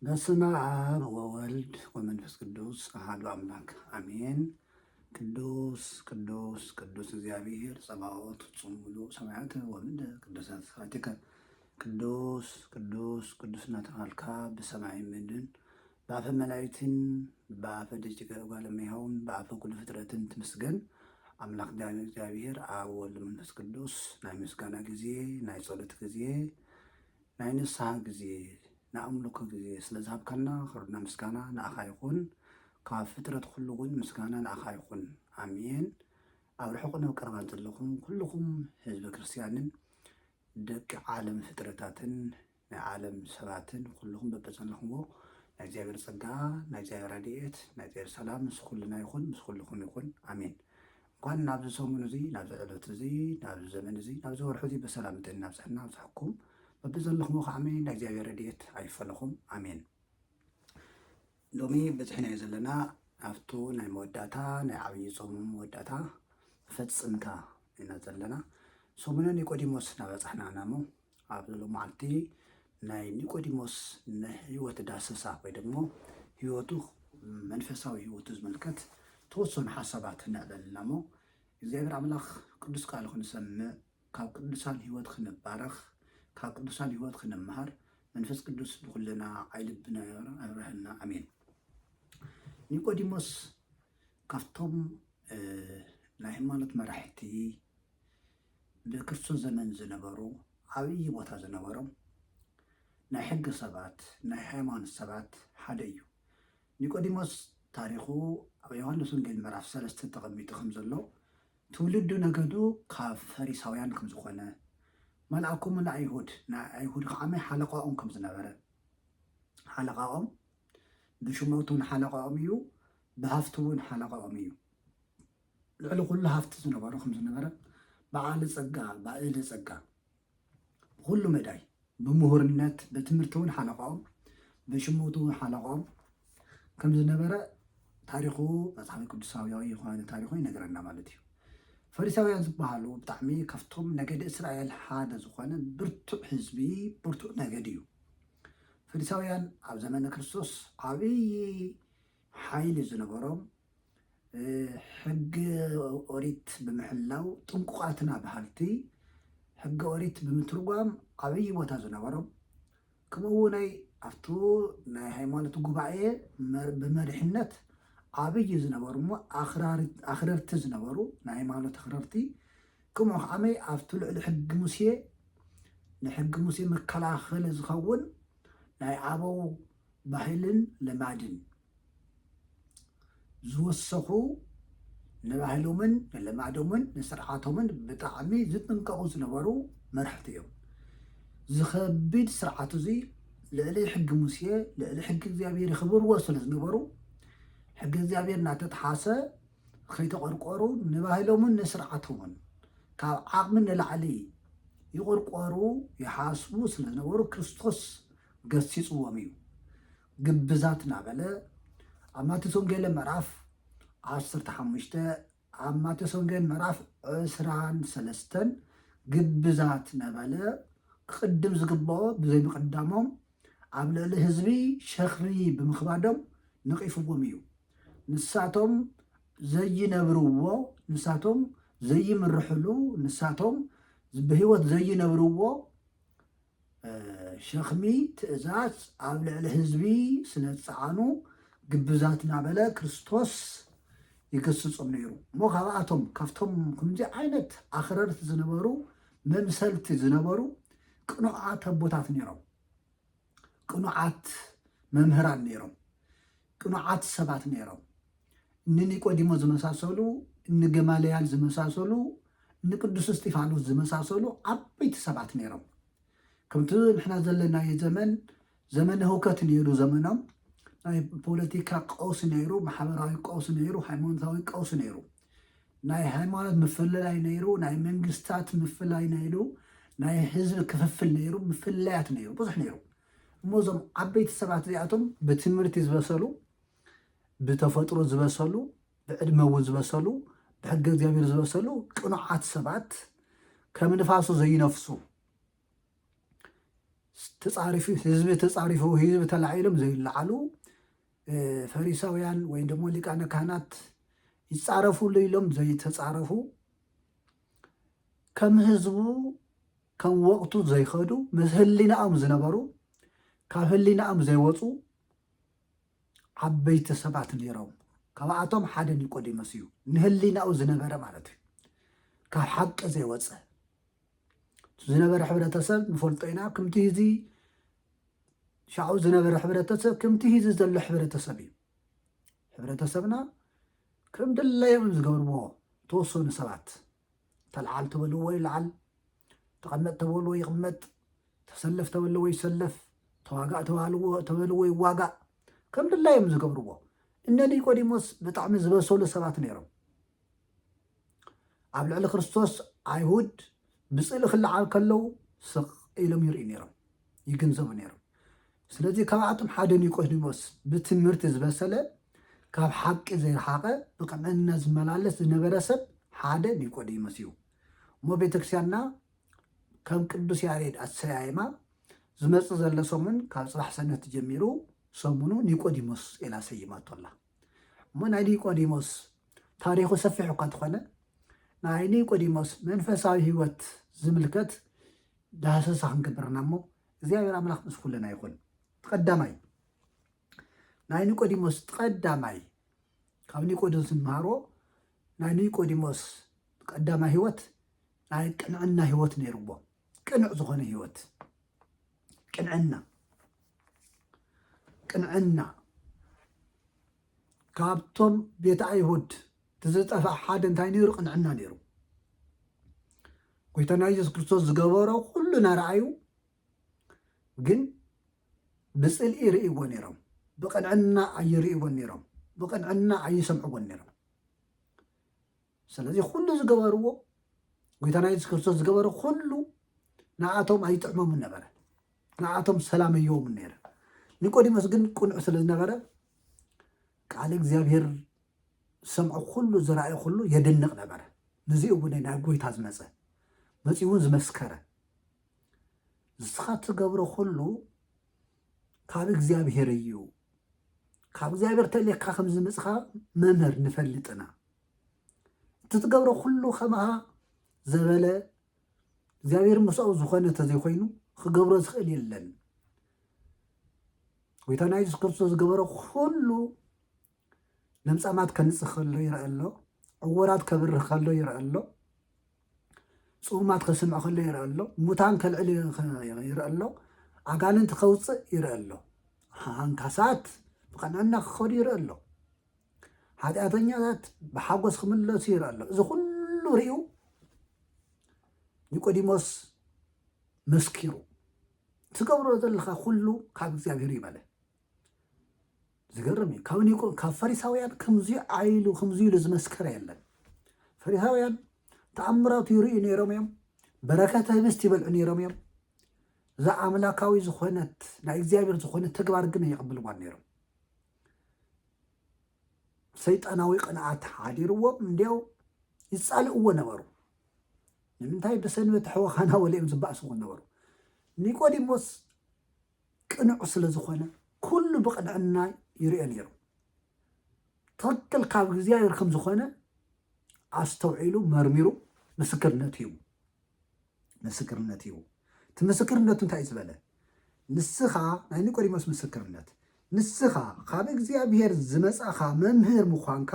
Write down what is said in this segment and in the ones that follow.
በስመ አብ ወወልድ ወመንፈስ ቅዱስ አሐዱ አምላክ አሜን። ቅዱስ ቅዱስ ቅዱስ እግዚአብሔር ጸባኦት ፍጹም ምሉእ ሰማያት ወምድር ቅዱሳት ስብሐቲከ ቅዱስ ቅዱስ ቅዱስ እናተባልካ ብሰማይ ምድርን በአፈ መላእክትን በአፈ ደቂቀ እጓለ እመሕያውን በአፈ ኩሉ ፍጥረትን ትመስገን። አምላክ እግዚአብሔር አብ ወወልድ መንፈስ ቅዱስ ናይ ምስጋና ጊዜ ናይ ጸሎት ጊዜ ናይ ንስሐ ጊዜ ንኣምልኮ ጊዜ ስለዝሃብካና ክብርና ምስጋና ንኣኻ ይኹን። ካብ ፍጥረት ኩሉ እውን ምስጋና ንኣኻ ይኹን ኣሜን። ኣብ ርሑቕን ኣብ ቀረባን ዘለኹም ኩልኹም ህዝቢ ክርስትያንን ደቂ ዓለም ፍጥረታትን ናይ ዓለም ሰባትን ኩልኹም በበዘለኹምዎ ናይ እግዚኣብሔር ጸጋ ናይ እግዚኣብሔር ረድኤት ናይ እግዚኣብሔር ሰላም ምስ ኩልና ይኹን ምስ ኩልኹም ይኹን ኣሜን። እንኳን ናብዚ ሰሙን እዚ ናብዚ ዕለት እዚ ናብዚ ዘመን እዚ ናብዚ ወርሒ እዚ በሰላም እናብፅሕና ኣብፅሕኩም በብዘለኹም ከዓመይ ናይ እግዚኣብሔር ረድኤት ኣይፈለኹም ኣሜን። ሎሚ በፅሕናዮ ዘለና ኣብቱ ናይ መወዳእታ ናይ ዓብዪ ጾም መወዳእታ ፈፅምታ ኢና ዘለና። ሰሙነ ኒቆዲሞስ እናበፅሕና ናሞ ኣብ ዘሎ መዓልቲ ናይ ኒቆዲሞስ ንህይወት ዳሰሳ ወይ ደግሞ ህይወቱ መንፈሳዊ ህይወቱ ዝምልከት ተወሰኑ ሓሳባት ንዕለልና ሞ እግዚኣብሔር ኣምላኽ ቅዱስ ቃል ክንሰምዕ ካብ ቅዱሳን ህይወት ክንባረኽ ካብ ቅዱሳን ህይወት ክንምሃር መንፈስ ቅዱስ ብኩልና ኣይልብና ኣብረህና ኣሜን። ኒቆዲሞስ ካብቶም ናይ ሃይማኖት መራሕቲ ብክርስቶስ ዘመን ዝነበሩ ዓብዪ ቦታ ዝነበሮም ናይ ሕጊ ሰባት ናይ ሃይማኖት ሰባት ሓደ እዩ። ኒቆዲሞስ ታሪኹ ኣብ ዮሃንስ ወንጌል ምዕራፍ 3 ተቐሚጡ ከም ዘሎ ትውልዱ ነገዱ ካብ ፈሪሳውያን ከም ዝኾነ መልኣኮም ንኣይሁድ ከዓመይ ሓለቃኦም ከም ዝነበረ ሓለቃኦም ብሹመቱ እውን ሓለቃኦም እዩ፣ ብሃፍቲ እውን ሓለቃኦም እዩ። ልዕሊ ኩሉ ሃፍቲ ዝነበሩ ከም ዝነበረ በዓል ጸጋ ባእሊ ጸጋ ኩሉ መዳይ ብምሁርነት ብትምህርቲ እውን ሓለቃኦም ብሽመቱ እውን ሓለቃኦም ከም ዝነበረ ታሪኹ መጽሓፍ ቅዱሳዊ ዝኾነ ታሪኹ ይነግረና ማለት እዩ። ፈሪሳውያን ዝበሃሉ ብጣዕሚ ካብቶም ነገዲ እስራኤል ሓደ ዝኾነ ብርቱዕ ህዝቢ ብርቱዕ ነገድ እዩ። ፈሪሳውያን ኣብ ዘመነ ክርስቶስ ዓብዪ ሓይሊ ዝነበሮም ሕጊ ኦሪት ብምሕላው ጥንቁቃትና ባህልቲ ሕጊ ኦሪት ብምትርጓም ዓብዪ ቦታ ዝነበሮም ከምኡ ናይ ኣብቱ ናይ ሃይማኖት ጉባኤ ብመሪሕነት ዓብዪ ዝነበሩ እሞ ኣኽረርቲ ዝነበሩ ናይ ሃይማኖት ኣኽረርቲ ከምኡ ከዓመይ ኣብቲ ልዕሊ ሕጊ ሙሴ ንሕጊ ሙሴ መከላኸሊ ዝኸውን ናይ ኣበው ባህልን ልማድን ዝወሰኹ ንባህሎምን ንልማዶምን ንስርዓቶምን ብጣዕሚ ዝጥንቀቑ ዝነበሩ መራሕቲ እዮም። ዝኸቢድ ስርዓት እዚ ልዕሊ ሕጊ ሙሴ ልዕሊ ሕጊ እግዚኣብሔር ይኽብርዎ ስለ ዝነበሩ ሕጊ እግዚኣብሔር እናተጠሓሰ ከይተቆርቆሩ ንባህሎምን ንስርዓቶምን ካብ ዓቕሚ ንላዕሊ ይቆርቆሩ ይሓስቡ ስለ ዝነበሩ ክርስቶስ ገሲፅዎም እዩ። ግብዛት እናበለ ኣብ ማቴዎስ ወንጌል ምዕራፍ 15 ኣብ ማቴዎስ ወንጌል ምዕራፍ 23 ግብዛት እናበለ ክቅድም ዝግብኦ ብዘይምቅዳሞም ኣብ ልዕሊ ህዝቢ ሸኽሚ ብምኽባዶም ነቒፍዎም እዩ። ንሳቶም ዘይነብርዎ ንሳቶም ዘይምርሕሉ ንሳቶም ብህይወት ዘይነብርዎ ሸኽሚ ትእዛዝ ኣብ ልዕሊ ህዝቢ ስለ ዝፀዓኑ ግብዛት እናበለ ክርስቶስ ይገስፆም ነይሩ እሞ ካብኣቶም ካብቶም ከምዚ ዓይነት ኣኽረርቲ ዝነበሩ መምሰልቲ ዝነበሩ ቅኑዓት ኣቦታት ነይሮም፣ ቅኑዓት መምህራን ነይሮም፣ ቅኑዓት ሰባት ነይሮም። ንኒቆዲሞስ ዝመሳሰሉ ንገማልያል ዝመሳሰሉ ንቅዱስ እስጢፋኖስ ዝመሳሰሉ ዓበይቲ ሰባት ነይሮም። ከምቲ ንሕና ዘለናዮ ዘመነ ህውከት ነይሩ። ዘመኖም ናይ ፖለቲካ ቀውሲ ነይሩ፣ ማሕበራዊ ቀውሲ ነይሩ፣ ሃይማኖታዊ ቀውሲ ነይሩ፣ ናይ ሃይማኖት ምፍልላይ ነይሩ፣ ናይ መንግስታት ምፍላይ ነይሩ፣ ናይ ህዝቢ ክፍፍል ነይሩ፣ ምፍላያት ነይሩ፣ ብዙሕ ነይሩ። እሞ እዞም ዓበይቲ ሰባት እዚኣቶም ብትምህርቲ ዝበሰሉ ብተፈጥሮ ዝበሰሉ ብዕድመ እውን ዝበሰሉ ብሕጊ እግዚኣብሔር ዝበሰሉ ቅኑዓት ሰባት ከም ንፋሱ ዘይነፍሱ ተጻሪፉ ህዝቢ ተጻሪፉ ህዝቢ ተላዒሎም ዘይለዓሉ ፈሪሳውያን ወይ ደግሞ ሊቃነ ካህናት ይጻረፉሉ ኢሎም ዘይተጻረፉ ከም ህዝቡ ከም ወቅቱ ዘይኸዱ ምስ ህሊናኦም ዝነበሩ ካብ ህሊናኦም ዘይወፁ ዓበይቲ ሰባት ነይሮም። ካብኣቶም ሓደ ኒቆዲሞስ እዩ። ንህሊናኡ ዝነበረ ማለት እዩ። ካብ ሓቂ ዘይወፀ ዝነበረ ሕብረተሰብ ንፈልጦ ኢና። ከምቲ ህዚ ሻዑ ዝነበረ ሕብረተሰብ ከምቲ ህዚ ዘሎ ሕብረተሰብ እዩ። ሕብረተሰብና ከም ድለዮም ዝገብርዎ ተወሰኑ ሰባት ተልዓል ተበልዎ ይልዓል፣ ተቐመጥ ተበልዎ ይቕመጥ፣ ተሰለፍ ተበልዎ ይሰለፍ፣ ተዋጋእ ተበልዎ ይዋጋእ፣ ከም ድላዮም ዝገብርዎ። እነ ኒቆዲሞስ ብጣዕሚ ዝበሰሉ ሰባት ነይሮም። ኣብ ልዕሊ ክርስቶስ ኣይሁድ ብፅእሊ ክለዓል ከለዉ ስቕ ኢሎም ይርኢ ነይሮም፣ ይግንዘቡ ነይሮም። ስለዚ ካብኣቶም ሓደ ኒቆዲሞስ ብትምህርቲ ዝበሰለ ካብ ሓቂ ዘይረሓቐ ብቅንዕና ዝመላለስ ዝነበረ ሰብ ሓደ ኒቆዲሞስ እዩ እሞ ቤተክርስትያንና ከም ቅዱስ ያሬድ ኣሰያይማ ዝመፅእ ዘሎ ሰሙን ካብ ፅባሕ ሰንበት ጀሚሩ ሰሙኑ ኒቆዲሞስ ኢላ ሰይማቶላ እሞ ናይ ኒቆዲሞስ ታሪኹ ሰፊሕ እኳ እንተኾነ ናይ ኒቆዲሞስ መንፈሳዊ ህይወት ዝምልከት ዳሰሳ ክንገብርና እሞ እግዚኣብሔር ኣምላኽ ምስ ኩልና ይኹን። ተቀዳማይ ናይ ኒቆዲሞስ ተቀዳማይ ካብ ኒቆዲሞስ ንመሃሮ ናይ ኒቆዲሞስ ቀዳማይ ህይወት ናይ ቅንዕና ህይወት ነይርዎ። ቅንዕ ዝኾነ ህይወት ቅንዕና ካብቶም ቤተ ኣይሁድ ትዝጠፍእ ሓደ እንታይ ነይሩ? ቅንዕና ነይሩ። ጎይታና ኢየሱስ ክርስቶስ ዝገበሮ ኩሉ ናረኣዩ ግን ብፅልኢ ይርእይዎ ነይሮም። ብቅንዕና ኣይርእይዎን ነይሮም። ብቅንዕና ኣይሰምዕዎን ነይሮም። ስለዚ ኩሉ ዝገበርዎ ጎይታና ኢየሱስ ክርስቶስ ዝገበሮ ኩሉ ንኣቶም ኣይጥዕሞምን ነበረ፣ ንኣቶም ሰላም እየዎምን ነይረ። ኒቆዲሞስ ግን ቁኑዕ ስለ ዝነበረ ቃል እግዚኣብሔር ሰምዖ ኩሉ ዝረኣዩ ኩሉ የደንቕ ነበረ። ነዚ እውን ናይ ጎይታ ዝመፀ መፂ እውን ዝመስከረ ንስኻ ትገብሮ ኩሉ ካብ እግዚኣብሔር እዩ፣ ካብ እግዚኣብሔር ተልእካ ከም ዝመፅኻ መምህር ንፈልጥና፣ እቲ ትገብሮ ኩሉ ከምኣ ዘበለ እግዚኣብሔር ምስኡ ዝኾነ ተዘይኮይኑ ክገብሮ ዝኽእል የለን። ጎይታና ኢየሱስ ክርስቶስ ዝገበሮ ኩሉ ለምጻማት ከንጽህ ከሎ ይረአ ኣሎ፣ ዕውራት ከብርህ ከሎ ይረአ ኣሎ፣ ጽሙማት ከስምዕ ከሎ ይረአ ኣሎ፣ ሙታን ከልዕል ይረአ ኣሎ፣ ኣጋንንት ከውፅእ ይረአ ኣሎ፣ ሃንካሳት ብቐንዕና ክኸዱ ይረአ ኣሎ፣ ሓጢኣተኛታት ብሓጎስ ክምለሱ ይረአ ኣሎ። እዚ ኩሉ ርኢዩ ኒቆዲሞስ መስኪሩ ትገብሮ ዘለካ ኩሉ ካብ እግዚኣብሔር ይበለ። ዝገርም እዩ። ካብ ፈሪሳውያን ከምዚኡ ዓይሉ ከምዚኡ ኢሉ ዝመስከረ የለን። ፈሪሳውያን ተኣምራት ይርእዩ ነይሮም እዮም፣ በረከተ ህብስት ይበልዑ ነይሮም እዮም። እዛ ኣምላካዊ ዝኾነት ናይ እግዚኣብሔር ዝኾነት ተግባር ግን ይቕብልዋን ነይሮም። ሰይጣናዊ ቅንዓት ሓዲርዎም እንዲያው ይፃልእዎ ነበሩ። ንምንታይ ብሰንበት ሕወኻና ወሊኦም ዝበኣስዎ ነበሩ። ኒቆዲሞስ ቅኑዕ ስለ ዝኾነ ኩሉ ብቅንዕና ይርኦ ነይሩ። ትክክል ካብ እግዚኣብሔር ከም ዝኾነ ኣስተውዒሉ መርሚሩ ምስክርነት ሂቡ። እቲ ምስክርነቱ እንታይ እዩ ዝበለ? ንስኻ ናይ ኒቆዲሞስ ምስክርነት ንስኻ ካብ እግዚኣብሔር ዝመፃኻ መምህር ምዃንካ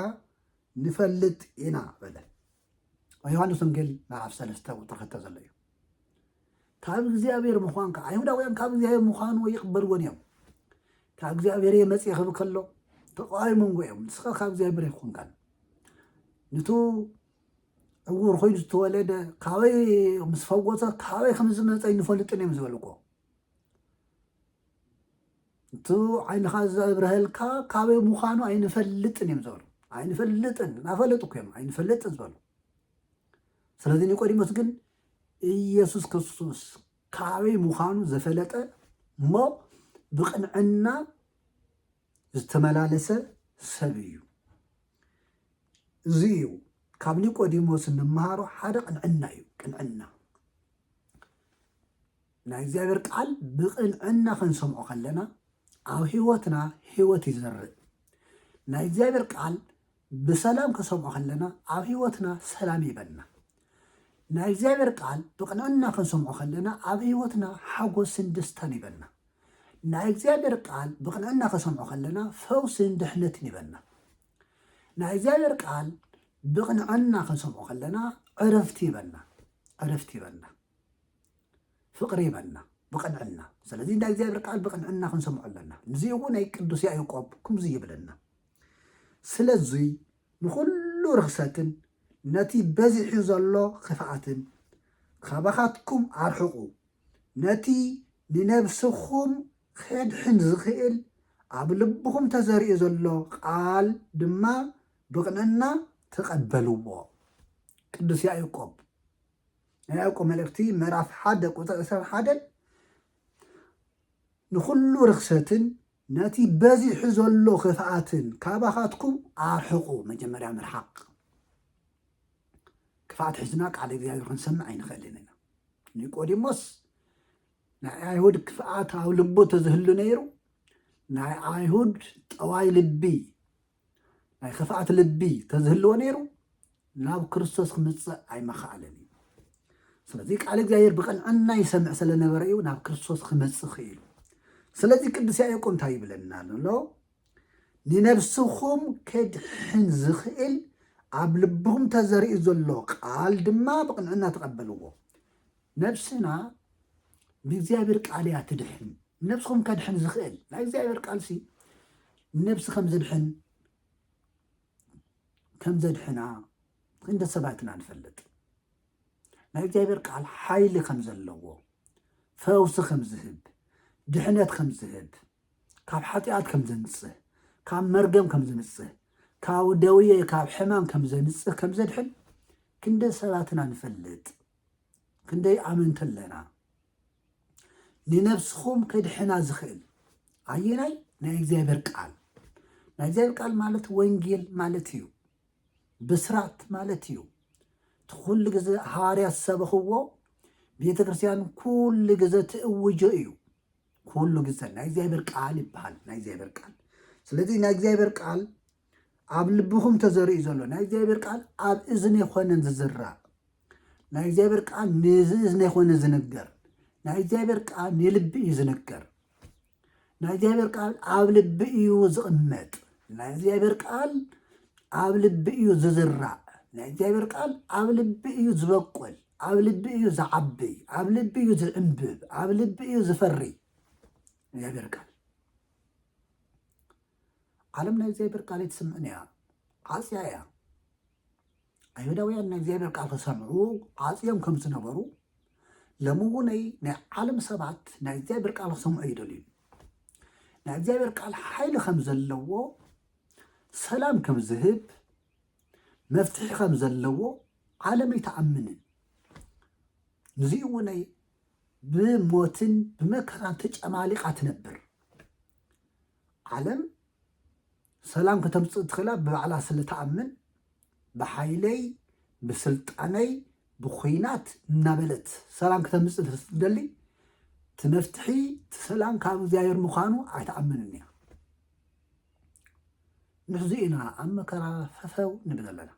ንፈልጥ ኢና በለ። ዮሃንስ ወንጌል ምዕራፍ 3 ቁጥሪ 2 ዘሎ እዩ። ካብ እግዚኣብሔር ምዃንካ ኣይሁዳውያን ካብ እግዚኣብሔር ምዃኑ ይቕበልዎን እዮም። ካብ እግዚኣብሔር መፅእ ክብል ከሎ ተቃዊሞምዎ እዮም። ንስኻ ካብ እግዚኣብሔር ይኹንካን ንቱ ዕውር ኮይኑ ዝተወለደ ካበይ ምስ ፈወሰ ካበይ ከም ዝመፀ ይንፈልጥን እዮም ዝበልዎ። እቲ ዓይንኻ ዘብረህልካ ካበይ ምዃኑ ኣይንፈልጥን እዮም ዝበሉ። ኣይንፈልጥን ናፈለጡ እኮ እዮም ኣይንፈልጥን ዝበሉ። ስለዚ ኒቆዲሞስ ግን ኢየሱስ ክርስቶስ ካበይ ምዃኑ ዘፈለጠ እሞ ብቅንዕና ዝተመላለሰ ሰብ እዩ። እዚ እዩ ካብ ኒቆዲሞስ እንመሃሮ ሓደ ቅንዕና እዩ። ቅንዕና ናይ እግዚአብሔር ቃል ብቕንዕና ክንሰምዖ ከለና ኣብ ህይወትና ህይወት ይዘርእ ናይ እግዚአብሔር ቃል ብሰላም ከሰምዖ ከለና ኣብ ህይወትና ሰላም ይበና ናይ እግዚአብሔር ቃል ብቕንዕና ክንሰምዖ ከለና ኣብ ህይወትና ሓጎስን ደስታን ይበና ናይ እግዚአብሔር ቃል ብቕንዕና ከሰምዖ ከለና ፈውስን ድሕነትን ይበና ናይ እግዚአብሔር ቃል ብቕንዕና ክንሰምዖ ከለና ዕረፍቲ ይበና ፍቅሪ ይበና ብቕንዕና ስለዚ ናይ እግዚአብሔር ቃል ብቕንዕና ክንሰምዖ ኣለና ንዚኡ ናይ ቅዱስ ያዕቆብ ከምዚ ይብለና ስለዚ ንኩሉ ርክሰትን ነቲ በዚሑ ዘሎ ክፍኣትን ካባኻትኩም ኣርሕቑ ነቲ ንነብስኹም ከድሕን ዝኽእል ኣብ ልብኹም ተዘሪኡ ዘሎ ቃል ድማ ብቕንዕና ተቐበልዎ ቅዱስ ያዕቆብ ናይ ያዕቆብ መልእክቲ ምዕራፍ 1 ቁጥሪ 21 ንኩሉ ርክሰትን ነቲ በዚሑ ዘሎ ክፍኣትን ካባኻትኩም ኣርሕቑ መጀመርያ ምርሓቅ ክፍኣት ሒዝና ቃል እግዚአብሔር ክንሰምዕ ኣይንኽእልን ኢና ኒቆዲሞስ ናይ ኣይሁድ ክፍኣት ኣብ ልቡ ተዝህሉ ነይሩ ናይ ኣይሁድ ጠዋይ ልቢ ናይ ክፍኣት ልቢ ተዝህልዎ ነይሩ ናብ ክርስቶስ ክምፅእ ኣይመኽኣለን እዩ ስለዚ ቃል እግዚአብሔር ብቕንዕና ይሰምዕ ስለነበረ እዩ ናብ ክርስቶስ ክመፅእ ክኢሉ ስለዚ ቅዱስ ያዕቆብ እንታይ ይብለና ኣሎ ንነብስኹም ከድሕን ዝኽእል ኣብ ልብኹም ተዘሪኡ ዘሎ ቃል ድማ ብቕንዕና ተቐበልዎ ነብስና ብእግዚአብሔር ቃል እያ ትድሕን ነብስኹም ከድሕን ዝኽእል ናይ እግዚአብሔር ቃል ሲ ነብሲ ከም ዘድሕና እንደ ሰባትና ንፈልጥ ናይ እግዚአብሔር ቃል ሓይሊ ከም ዘለዎ ፈውሲ ከም ዝህብ ድሕነት ከም ዝህብ ካብ ሓጢኣት ከም ዘንጽህ ካብ መርገም ከም ዘንጽህ ካብ ደውየ ካብ ሕማም ከም ዘንጽህ ከም ዘድሕን ክንደይ ሰባትና ንፈልጥ ክንደይ ኣመንቲ ኣለና ንነብስኹም ከድሕና ዝኽእል ኣየናይ ናይ እግዚአብሔር ቃል ናይ እግዚአብሔር ቃል ማለት ወንጌል ማለት እዩ ብስራት ማለት እዩ ኩሉ ግዜ ሐዋርያት ሰበኽዎ ቤተ ክርስቲያን ኩሉ ግዜ ትእውጆ እዩ ኩሉ ግዜ ናይ እግዚአብሔር ቃል ይበሃል ናይ እግዚአብሔር ቃል ስለዚ ናይ እግዚአብሔር ቃል ኣብ ልብኹም ተዘሪኡ ዘሎ ናይ እግዚአብሔር ቃል ኣብ እዝኒ ይኮነን ዝዝራእ ናይ እግዚአብሔር ቃል ንእዝኒ ይኮነ ዝነገር ናይ እግዚአብሔር ቃል ንልቢ እዩ ዝነገር ናይ እግዚአብሔር ቃል ኣብ ልቢ እዩ ዝቕመጥ ናይ እግዚአብሔር ቃል ኣብ ልቢ እዩ ዝዝራእ ናይ እግዚአብሔር ቃል ኣብ ልቢ እዩ ዝበቁል ኣብ ልቢ እዩ ዝዓቢ ኣብ ልቢ እዩ ዝዕንብብ ኣብ ልቢ እዩ ዝፈሪ እግዚአብሔር ቃል ዓለም ናይ እግዚአብሔር ቃል ትስምዕን እያ ዓፅያ እያ ኣይሁዳውያን ናይ እግዚአብሔር ቃል ክሰምዑ ዓፅዮም ከም ዝነበሩ ሎሚ እውን ናይ ዓለም ሰባት ናይ እግዚአብሔር ቃል ክሰምዑ ይደልዩ ናይ እግዚአብሔር ቃል ሓይሊ ከም ዘለዎ ሰላም ከም ዝህብ መፍትሒ ከም ዘለዎ ዓለም ኣይተኣምንን ንዚኡ እውን ብሞትን ብመከራን ተጨማሊቃ ትነብር ዓለም ሰላም ከተምፅእ ትኽእላ ብባዕላ ስለተኣምን ብሓይለይ ብስልጣነይ ብኩናት እናበለት ሰላም ከተምፅእ ትደሊ ትመፍትሒ ሰላም ካብ እግዚአብሔር ምዃኑ ኣይተኣምንን እያ ንሕዚ ኢና ኣብ መከራ ፈፈው ንብል ዘለና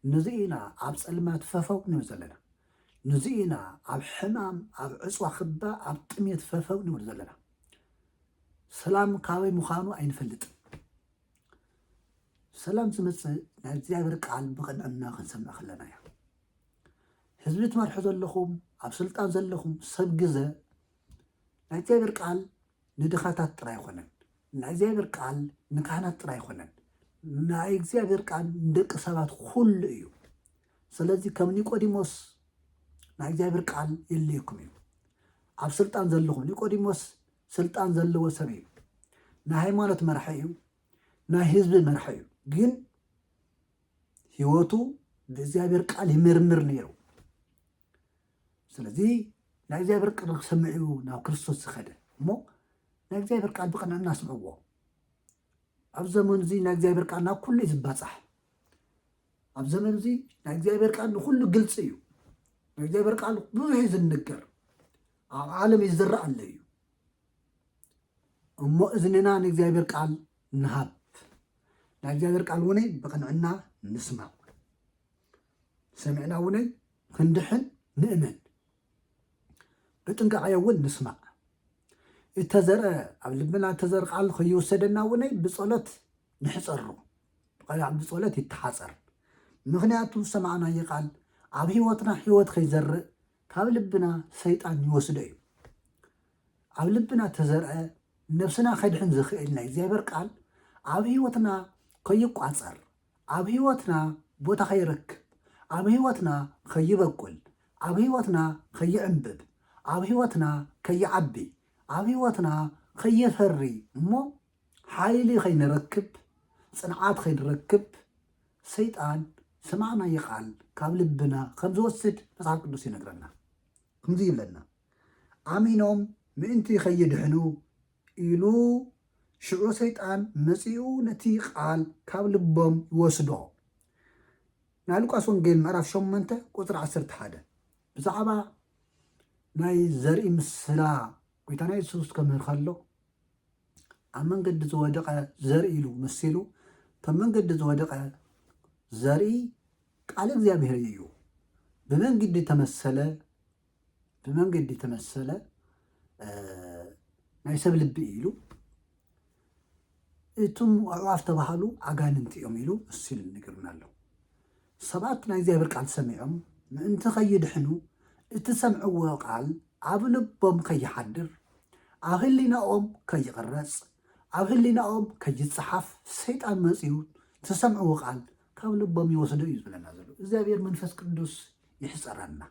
ንዚ ኢና ኣብ ፀልማት ፈፈው ንብል ዘለና ንዚ ኢና ኣብ ሕማም ኣብ ዕፅዋ ክባ ኣብ ጥሜት ፈፈው ንብል ዘለና ሰላም ካበይ ምዃኑ ኣይንፈልጥን ሰላም ዝመፅእ ናይ እግዚአብሔር ቃል ብቕንዕና ክንሰምዕ ከለና እያ ህዝቢ ትመርሑ ዘለኹም ኣብ ስልጣን ዘለኹም ሰብ ግዘ ናይ እግዚአብሔር ቃል ንድኻታት ጥራይ ኣይኮነን ናይ እግዚአብሔር ቃል ንካህናት ጥራይ ኣይኮነን ናይ እግዚአብሔር ቃል ንደቂ ሰባት ኩሉ እዩ ስለዚ ከም ኒቆዲሞስ ናይ እግዚአብሔር ቃል የለየኩም እዩ ኣብ ስልጣን ዘለኹም ኒቆዲሞስ ስልጣን ዘለዎ ሰብ እዩ ናይ ሃይማኖት መራሒ እዩ ናይ ህዝቢ መራሒ እዩ ግን ህይወቱ ብእግዚአብሔር ቃል ይምርምር ነይሩ ስለዚ ናይ እግዚአብሔር ቃል ክሰምዕ ናብ ክርስቶስ ዝኸደ እሞ ናይ እግዚአብሔር ቃል ብቕንዕና ስምዕዎ ኣብ ዘመን እዚ ናይ እግዚአብሔር ቃል ናብ ኩሉ እዩ ዝባፃሕ ኣብ ዘመን እዚ ናይ እግዚአብሔር ቃል ንኩሉ ግልፂ እዩ ናይ እግዚአብሔር ቃል ብዙሕ እዩ ዝንገር ዓለም ይዝረእ ኣሎ እዩ እሞ እዝንና ንእግዚአብሔር ቃል ንሃብ ናይ እግዚአብሔር ቃል ውነይ ብቕንዕና ንስማዕ ሰሚዕና ውነይ ክንድሕን ንእመን ብጥንቃቐ እውን ንስማዕ እተዘርአ ኣብ ልብና እተዘርአ ቃል ከይወሰደና ውነይ ብጸሎት ንሕፀሩ ብጸሎት ይተሓፀር ምክንያቱ ሰማዕናዮ ቃል ኣብ ህይወትና ህይወት ከይዘርእ ካብ ልብና ሰይጣን ይወስዶ እዩ ኣብ ልብና ተዘርአ ነፍስና ከድሕን ዝኽእል ናይ እግዚአብሔር ቃል ኣብ ህይወትና ከይቋፀር ኣብ ህይወትና ቦታ ከይረክብ ኣብ ህይወትና ከይበቁል ኣብ ህይወትና ከይዕንብብ ኣብ ህይወትና ከይዓቢ ኣብ ህይወትና ከየፈሪ እሞ ሓይሊ ከይንረክብ ፅንዓት ከይንረክብ ሰይጣን ሰማዕናዮ ቃል ካብ ልብና ከም ዝወስድ መጽሓፍ ቅዱስ ይነግረና ከምዚ ይብለና ኣሚኖም ምእንቲ ከይድሕኑ ኢሉ ሽዑ ሰይጣን መጺኡ ነቲ ቃል ካብ ልቦም ይወስዶ ናይ ሉቃስ ወንጌል ምዕራፍ 8 ቁፅሪ 11 ብዛዕባ ናይ ዘርኢ ምስላ ጎይታና ኢየሱስ ከምህር ከሎ ኣብ መንገዲ ዝወደቐ ዘርኢ ኢሉ መሲሉ ከም መንገዲ ዝወደቐ ዘርኢ ቃል እግዚአብሔር እዩ ብመንገዲ ተመሰለ ናይ ሰብ ልቢ ኢሉ እቱም ኣዕዋፍ ተባሃሉ ኣጋንንቲ እዮም ኢሉ መሲሉ ንገርና ኣሎ ሰባት ናይ እግዚአብሔር ቃል ሰሚዖም ምእንቲ ከይድሕኑ እቲ ሰምዕዎ ቃል ኣብ ልቦም ከይሓድር ኣብ ህሊናኦም ከይቕረጽ ኣብ ህሊናኦም ከይፅሓፍ ሰይጣን መጺኡ ትሰምዕዎ ቃል ካብ ልቦም ይወስዶ እዩ ዝብለና ዘሎ እግዚአብሔር መንፈስ ቅዱስ ይሕፀረና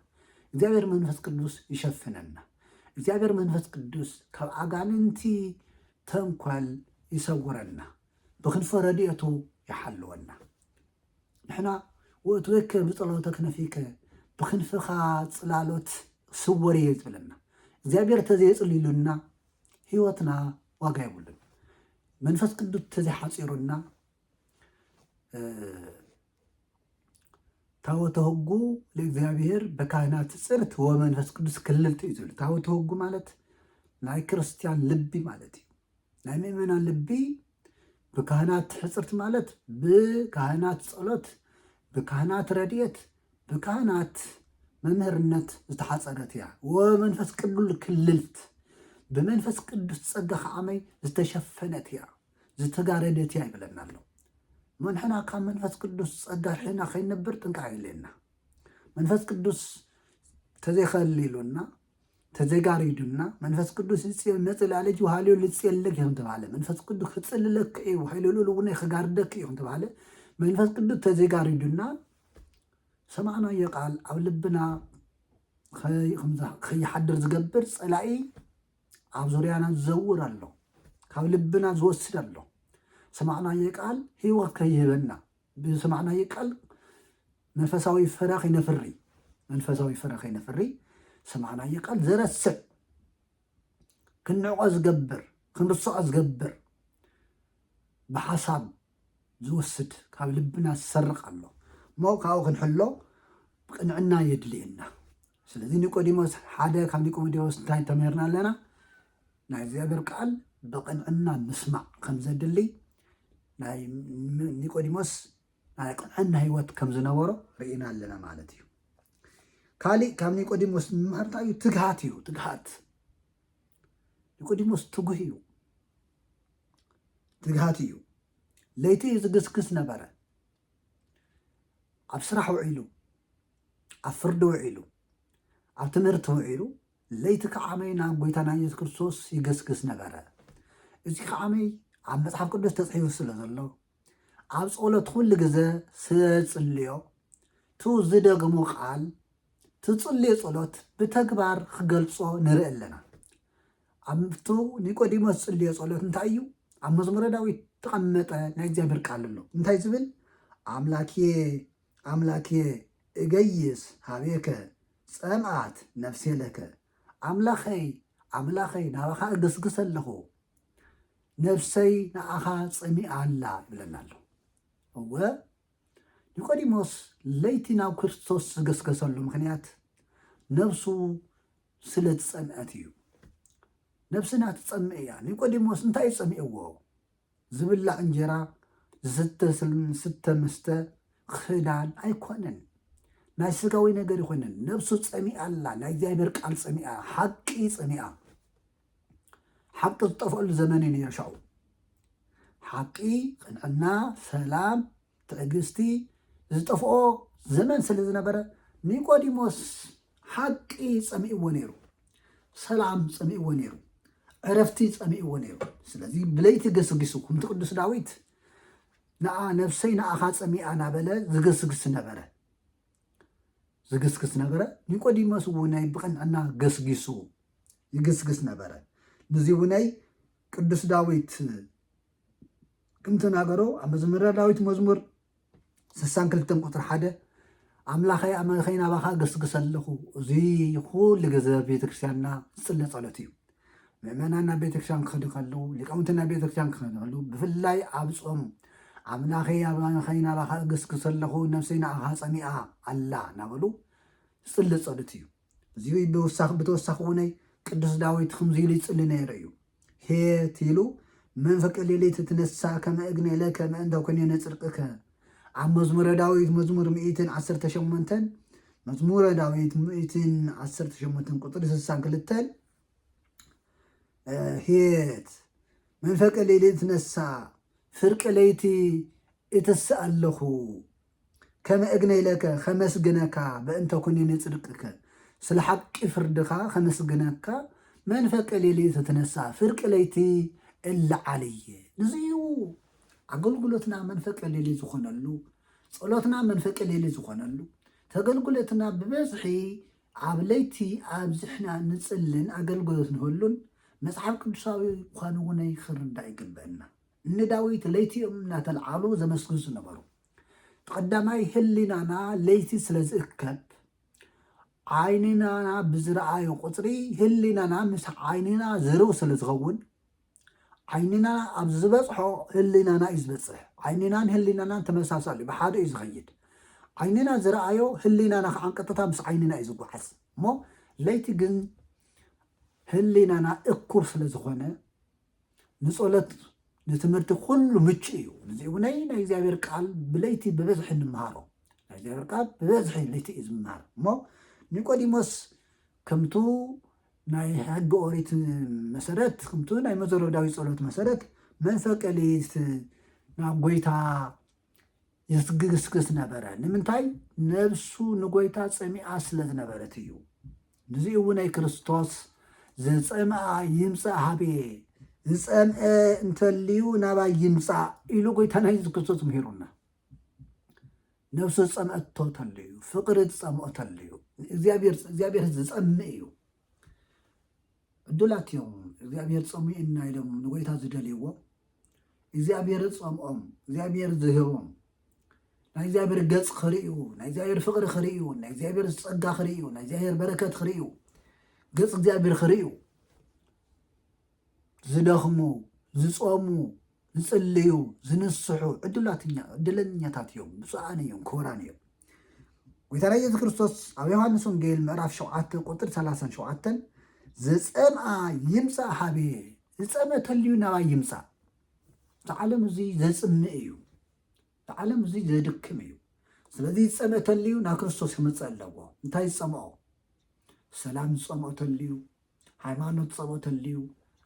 እግዚአብሔር መንፈስ ቅዱስ ይሸፍነና እግዚአብሔር መንፈስ ቅዱስ ካብ ኣጋንንቲ ተንኮል ይሰውረና ብክንፈ ረድኤቱ ይሓልወና ንሕና ወእትወከ ብጸሎተ ክነፊከ ብክንፍኻ ጽላሎት ስወር እየ ዝብለና እግዚአብሔር ተዘይጽሊሉና ህይወትና ዋጋ ይብሉን መንፈስ ቅዱስ ተዘይሓፂሩና ታቦተ ሕጉ ለእግዚአብሔር በካህናት ጽርት ወመንፈስ ቅዱስ ክልልቲ እዩ ዝብል ታቦተ ሕጉ ማለት ናይ ክርስቲያን ልቢ ማለት እዩ ናይ ምእመናን ልቢ ብካህናት ሕፅርት ማለት ብካህናት ጸሎት ብካህናት ረድኤት ብካህናት መምህርነት ዝተሓፀረት እያ ወመንፈስ ቅዱስ ክልልት ብመንፈስ ቅዱስ ጸጋ ከዓመይ ዝተሸፈነት እያ ዝተጋረደት እያ ይብለና ኣሎ መንሕና ካብ መንፈስ ቅዱስ ጸጋ ርሒና ከይነብር ጥንቃቅ ኢለና መንፈስ ቅዱስ ተዘይኸሊሉና ተዘጋሪዱና መንፈስ ቅዱስ መጽላለጅ ውሃልዮ ልጽየለክ ይኹም ተባለ መንፈስ ቅዱስ ክጽልለክ እዩ ሃይሉሉ እውን ክጋርደክ ይኹም ተባለ መንፈስ ቅዱስ ተዘጋሪዱና ሰማዕናዮ ቃል ኣብ ልብና ከይሓድር ዝገብር ጸላኢ ኣብ ዙርያና ዝዘውር ኣሎ ካብ ልብና ዝወስድ ኣሎ ሰማዕናዮ ቃል ህይወት ከይህበና ብሰማዕናዮ ቃል መንፈሳዊ ፍረ ከይነፍሪ ሰማዕናዮ ቃል ዘረስዕ ክንዕቆ ዝገብር ክንርስዖ ዝገብር ብሓሳብ ዝወስድ ካብ ልብና ዝሰርቕ ኣሎ እሞ ካብኡ ክንሕሎ ብቅንዕና የድልየና ስለዚ ኒቆዲሞስ ሓደ ካብ ኒቆዲሞስ እንታይ ተምህርና ኣለና ናይ እግዚአብሔር ቃል ብቅንዕና ምስማዕ ከም ዘድሊ ናይ ኒቆዲሞስ ናይ ቅንዕና ህይወት ከም ዝነበሮ ርኢና ኣለና ማለት እዩ ካሊእ ካብ ኒቆዲሞስ ንምሃር እንታይ እዩ ትግሃት ኒቆዲሞስ ትጉህ እዩ ትግሃት እዩ ለይቲ ዝግስግስ ነበረ ኣብ ስራሕ ውዒሉ ኣብ ፍርዲ ውዒሉ ኣብ ትምህርቲ ውዒሉ ለይቲ ከዓመይ ናብ ጎይታና ኢየሱስ ክርስቶስ ይገስግስ ነበረ እዚ ከዓመይ ኣብ መጽሓፍ ቅዱስ ተጻሒፉ ስለ ዘሎ ኣብ ጸሎት ኩሉ ግዜ ስለጽልዮ ቱ ዝደግሞ ቃል ትጽልዮ ጸሎት ብተግባር ክገልጾ ንርኢ ኣለና ኣብቱ ኒቆዲሞስ ጽልዮ ጸሎት እንታይ እዩ ኣብ መዝሙረ ዳዊት ተቐመጠ ናይ እግዚአብሔር ቃል ኣሎ እንታይ ዝብል አምላክየ እገይስ ሃቤከ ጸምአት ነፍሴ ለከ ኣምላኸይ ናባኻ እግስግስ ኣለኹ ነፍሰይ ንኣኻ ጸሚኣ ኣላ ይብለና ኣሎ እወ ኒቆዲሞስ ለይቲ ናብ ክርስቶስ ዝገስገሰሉ ምክንያት ነፍሱ سلت صنعتيو نفسنا تصمئيا نيقوديموس انتي صمئيو زبلا انجرا ستة مسته خدان ايكونن ناي سغاوي ነገር ይሆነን ነፍሱ ጸሚአ አላ ናይ እግዚአብሔር ቃል ጸሚአ ሐቂ ጸሚአ ሐቅ ተጠፈሉ ዘመንን ይሻው ሐቂ ቅንዕና ሰላም ትዕግስቲ ዝጠፍኦ ዘመን ስለዝነበረ ኒቆዲሞስ ሐቂ ጸሚእዎ ነይሩ ሰላም ጸሚእዎ ነይሩ ዕረፍቲ ጸሚእዎ ነይሩ ስለዚህ ብለይቲ ገስግሱ ኩምቲ ቅዱስ ዳዊት ንአ ነፍሰይ ንአኻ ጸሚአ ናበለ ዝገስግስ ነበረ ኒቆዲሞስ ውናይ ብቅንዕና ገስጊሱ ይገስግስ ነበረ ንዚ ውናይ ቅዱስ ዳዊት ከምተናገሮ ኣብ መዝሙረ ዳዊት መዝሙር 62 ቁጥር 1 ኣምላኸይ ኣምላኸይ ናባኻ ገስግስ ኣለኹ እዚ ኩሉ ግዜ ቤተክርስትያንና ዝፅለ ጸሎት እዩ ምእመናና ቤተክርስትያን ክኸዱ ከለዉ ሊቃውንትና ቤተክርስትያን ክኸዱ ከለዉ ብፍላይ ኣብ ጾም ኣምላኸይ ናባኻ ገስግስ ኣለኹ ነፍሰይ ንኣኻ ጸሚኣ ኣላ ናበሉ ዝፅለ ጸሎት እዩ እዚ ብተወሳኺ ውነይ ቅዱስ ዳዊት ከምዚ ኢሉ ይጽሊ ነይሩ እዩ ሄት ኢሉ መንፈቀ ሌሊት ትነሳ ከመ እግኔለ ከመ እንተ ኮኔነ ጽድቅከ ኣብ መዝሙረ ዳዊት መዝሙር 118 መዝሙረ ዳዊት 118 ቁጥሪ 62 ሄት መንፈቀ ሌሊት ትነሳ ፍርቀ ለይቲ እትስአለኹ ከመ እግኔለከ ከመስግነካ በእንተ ኮኔነ ጽድቅከ ስለ ሐቂ ፍርድኻ ከመስግነካ መንፈቀ ሌሊት ትነሳ ፍርቀ ለይቲ እልዓልየ ንዚዩ ኣገልግሎትና መንፈቀ ሌሊት ዝኾነሉ ጸሎትና መንፈቀ ሌሊት ዝኾነሉ ተገልግሎትና ብበዝሒ ኣብ ለይቲ ኣብ ዝሕና ንጽልን ኣገልግሎት ንህሉን መጽሓፍ ቅዱሳዊ ምዃኑ እውን ክርዳእ ይግበአና ንዳዊት ለይቲኦም እናተልዓሉ ዘመስግኑ ነበሩ ተቀዳማይ ህሊናና ለይቲ ስለ ዝእከብ ዓይንናና ብዝረአዮ ቁፅሪ ህሊናና ምስ ዓይንና ዝርው ስለ ዝኸውን ዓይንና ኣብ ዝበፅሖ ህሊናና እዩ ዝበፅሕ ዓይንናን ህሊናናን ተመሳሳሊ ብሓደ እዩ ዝኸይድ ዓይንና ዝረአዮ ህሊናና ከዓ ቀጥታ ምስ ዓይንና እዩ ዝጓዓዝ እሞ ለይቲ ግን ህሊናና እኩብ ስለ ዝኾነ ንጸሎት ንትምህርቲ ኩሉ ምቹ እዩ እዚ እውነይ ናይ እግዚአብሔር ቃል ብለይቲ ብበዝሒ እንመሃሮ ናይ እግዚአብሔር ቃል ብበዝሒ ለይቲ እዩ ዝመሃር እሞ ኒቆዲሞስ ከምቱ ናይ ሕጊ ኦሪት መሰረት ከምቱ ናይ መዝሙረ ዳዊት ጸሎት መሰረት መንፈቀ ሌሊት ናብ ጎይታ ይስግስግስ ነበረ ንምንታይ ነብሱ ንጎይታ ጸሚኣ ስለ ዝነበረት እዩ ንዚኡ ናይ ክርስቶስ ዘጸምአ ይምጻእ ሃቤ ዝጸምአ እንተልዩ ናባይ ይምጻእ ኢሉ ጎይታ ናይ ክርስቶስ ምሂሩና ነብሱ ጸምአቶ ተልዩ ፍቅሪ ጸምኦ ተልዩ እግዚአብሔር ዝጸምእ እዩ ዕዱላት እዮም እግዚአብሔር ጸሚኡና ኢሎም ንጎይታ ዝደልይዎ እግዚአብሔር ጸምኦም እግዚአብሔር ዝህቦም ናይ እግዚአብሔር ገጽ ክርእዩ ናይ እግዚአብሔር ፍቅሪ ክርእዩ ናይ እግዚአብሔር ጸጋ ክርእዩ ናይ እግዚአብሔር በረከት ክርእዩ ገጽ እግዚአብሔር ክርእዩ ዝደኽሙ ዝጾሙ ዝጽልዩ ዝንስሑ ዕድለኛታት እዮም ብፁዓን እዮም ክቡራን እዮም ጎይታና ኢየሱስ ክርስቶስ ኣብ ዮሐንስ ወንጌል ምዕራፍ 7 ቁጥር 37 ዝጸምአ ይምጻእ ሃቤ ዝጸምአ ተልዩ ናባይ ይምጻእ ተዓለም እዚ ዘጽምእ እዩ ተዓለም እዚ ዘድክም እዩ ስለዚ ዝጸምአ ተልዩ ናብ ክርስቶስ ክመጽእ ኣለዎ እንታይ ዝጸምኦ ሰላም ዝጸምኦ ተልዩ ሃይማኖት ዝጸምኦ ተልዩ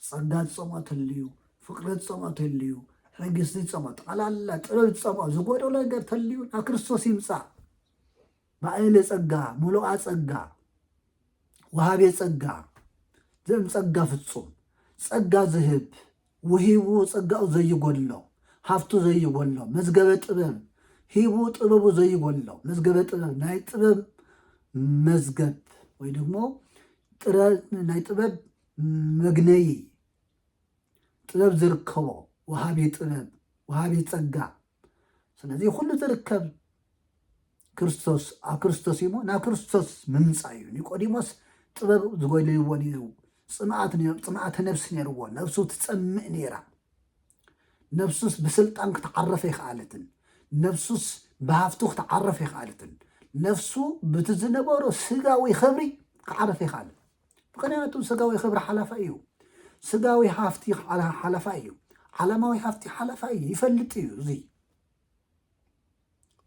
ጸጋ ዝጸምኦ ተልዩ ፍቅሪ ዝጸምኦ ተልዩ ሕግስቲ ዝጸምኦ ጠቕላላ ጥበብ ዝጸምኦ ዝጎደሎ ነገር ተልዩ ናብ ክርስቶስ ይምጻእ ባዕለ ጸጋ ሙሉኣ ጸጋ ወሃቤ ጸጋ ዘም ጸጋ ፍጹም ጸጋ ዝህብ ውሂቡ ጸጋኡ ዘይጎድሎ ሃፍቱ ዘይጎድሎ መዝገበ ጥበብ ሂቡ ጥበቡ ዘይጎድሎ መዝገበ ጥበብ ናይ ጥበብ መዝገብ ወይ ደግሞ ናይ ጥበብ መግነይ ጥበብ ዝርከቦ ወሃቤ ጥበብ ወሃቤ ጸጋ ስለዚ ኩሉ ዝርከብ ክርስቶስ ኣብ ክርስቶስ እሞ ናብ ክርስቶስ ምምጻእ እዩ ኒቆዲሞስ ጥበብ ዝጎድልዎ ነይሩ ጽምዓተ ነፍሲ ነይርዎ ነፍሱ ትጸምእ ነይራ ነፍሱስ ብስልጣን ክትዓረፈ ይኽኣለትን ነፍሱስ ብሃፍቱ ክትዓረፈ ይኽኣለትን ነፍሱ ብቲ ዝነበሮ ስጋዊ ክብሪ ክዓረፈ ይኽኣለን ምክንያቱ ስጋዊ ክብሪ ሓላፋ እዩ ስጋዊ ሃፍቲ ሓላፋ እዩ ዓለማዊ ሃፍቲ ሓላፋ እዩ ይፈልጥ እዩ እዚ